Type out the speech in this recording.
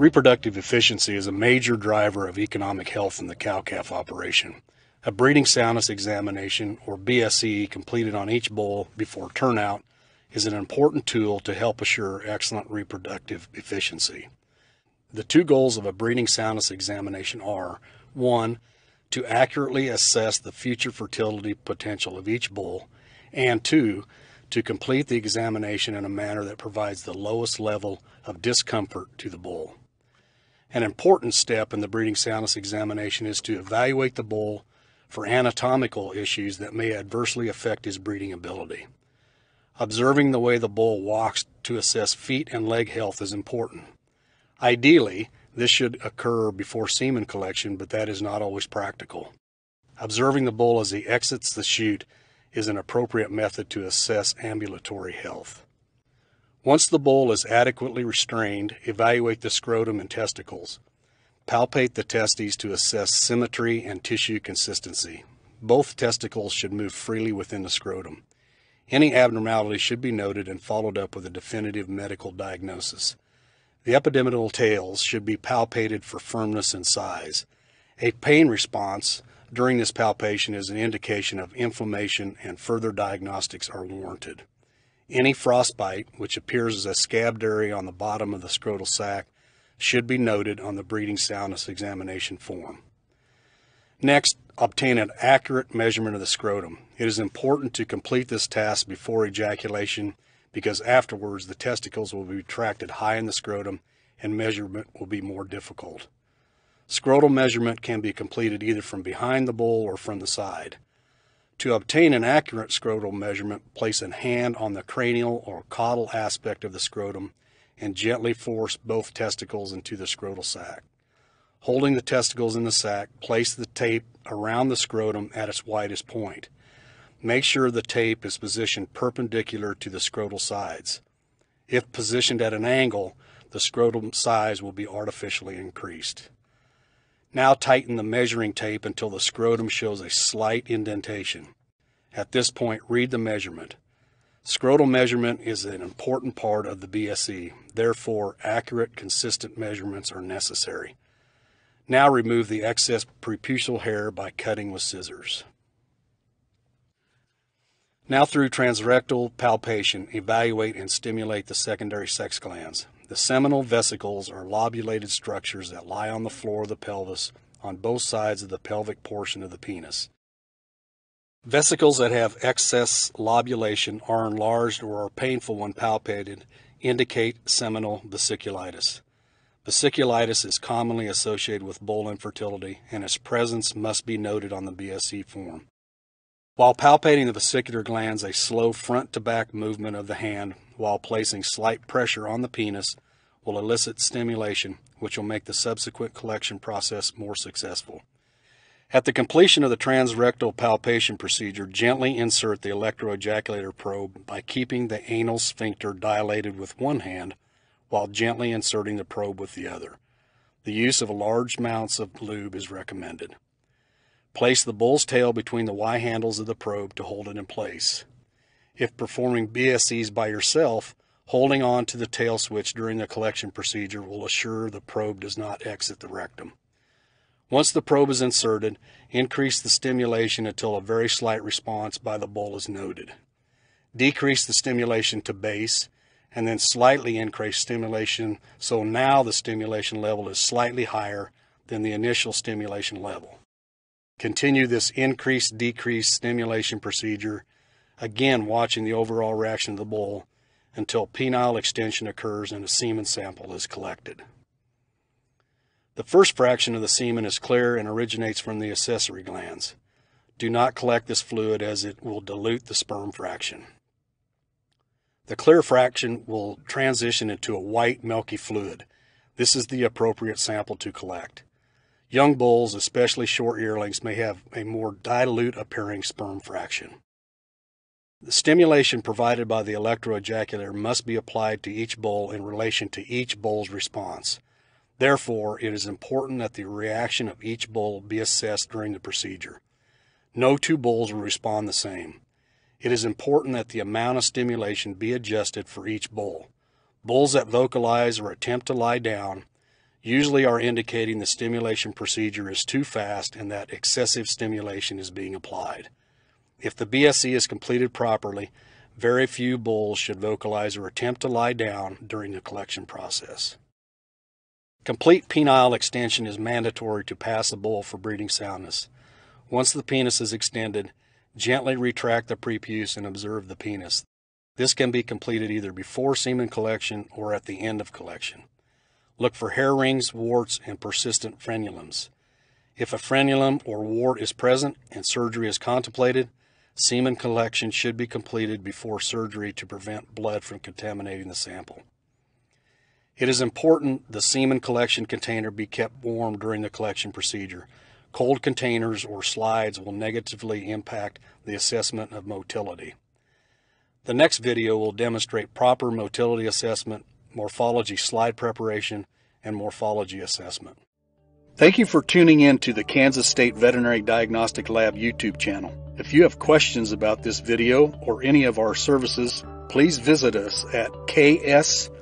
Reproductive efficiency is a major driver of economic health in the cow-calf operation. A breeding soundness examination, or BSE, completed on each bull before turnout is an important tool to help assure excellent reproductive efficiency. The two goals of a breeding soundness examination are: 1. To accurately assess the future fertility potential of each bull, and 2. To complete the examination in a manner that provides the lowest level of discomfort to the bull. An important step in the breeding soundness examination is to evaluate the bull for anatomical issues that may adversely affect his breeding ability. Observing the way the bull walks to assess feet and leg health is important. Ideally, this should occur before semen collection, but that is not always practical. Observing the bull as he exits the chute is an appropriate method to assess ambulatory health. Once the bull is adequately restrained, evaluate the scrotum and testicles. Palpate the testes to assess symmetry and tissue consistency. Both testicles should move freely within the scrotum. Any abnormality should be noted and followed up with a definitive medical diagnosis. The epididymal tails should be palpated for firmness and size. A pain response during this palpation is an indication of inflammation, and further diagnostics are warranted. Any frostbite, which appears as a scabbed area on the bottom of the scrotal sac, should be noted on the breeding soundness examination form. Next, obtain an accurate measurement of the scrotum. It is important to complete this task before ejaculation, because afterwards the testicles will be retracted high in the scrotum and measurement will be more difficult. Scrotal measurement can be completed either from behind the bull or from the side. To obtain an accurate scrotal measurement, place a hand on the cranial or caudal aspect of the scrotum and gently force both testicles into the scrotal sac. Holding the testicles in the sac, place the tape around the scrotum at its widest point. Make sure the tape is positioned perpendicular to the scrotal sides. If positioned at an angle, the scrotum size will be artificially increased. Now tighten the measuring tape until the scrotum shows a slight indentation. At this point, read the measurement. Scrotal measurement is an important part of the BSE, therefore accurate, consistent measurements are necessary. Now remove the excess preputial hair by cutting with scissors. Now through transrectal palpation, evaluate and stimulate the secondary sex glands. The seminal vesicles are lobulated structures that lie on the floor of the pelvis on both sides of the pelvic portion of the penis. Vesicles that have excess lobulation are enlarged or are painful when palpated indicate seminal vesiculitis. Vesiculitis is commonly associated with bull infertility, and its presence must be noted on the BSE form. While palpating the vesicular glands, a slow front-to-back movement of the hand while placing slight pressure on the penis will elicit stimulation, which will make the subsequent collection process more successful. At the completion of the transrectal palpation procedure, gently insert the electroejaculator probe by keeping the anal sphincter dilated with one hand while gently inserting the probe with the other. The use of large amounts of lube is recommended. Place the bull's tail between the Y handles of the probe to hold it in place. If performing BSEs by yourself, holding on to the tail switch during the collection procedure will assure the probe does not exit the rectum. Once the probe is inserted, increase the stimulation until a very slight response by the bull is noted. Decrease the stimulation to base, and then slightly increase stimulation so now the stimulation level is slightly higher than the initial stimulation level. Continue this increase-decrease stimulation procedure, again watching the overall reaction of the bull until penile extension occurs and a semen sample is collected. The first fraction of the semen is clear and originates from the accessory glands. Do not collect this fluid as it will dilute the sperm fraction. The clear fraction will transition into a white, milky fluid. This is the appropriate sample to collect. Young bulls, especially short yearlings, may have a more dilute appearing sperm fraction. The stimulation provided by the electroejaculator must be applied to each bull in relation to each bull's response. Therefore, it is important that the reaction of each bull be assessed during the procedure. No two bulls will respond the same. It is important that the amount of stimulation be adjusted for each bull. Bulls that vocalize or attempt to lie down, usually are indicating the stimulation procedure is too fast and that excessive stimulation is being applied. If the BSE is completed properly, very few bulls should vocalize or attempt to lie down during the collection process. Complete penile extension is mandatory to pass a bull for breeding soundness. Once the penis is extended, gently retract the prepuce and observe the penis. This can be completed either before semen collection or at the end of collection. Look for hair rings, warts, and persistent frenulums. If a frenulum or wart is present and surgery is contemplated, semen collection should be completed before surgery to prevent blood from contaminating the sample. It is important the semen collection container be kept warm during the collection procedure. Cold containers or slides will negatively impact the assessment of motility. The next video will demonstrate proper motility assessment, morphology slide preparation, and morphology assessment. Thank you for tuning in to the Kansas State Veterinary Diagnostic Lab YouTube channel. If you have questions about this video or any of our services, please visit us at ksvdl.org.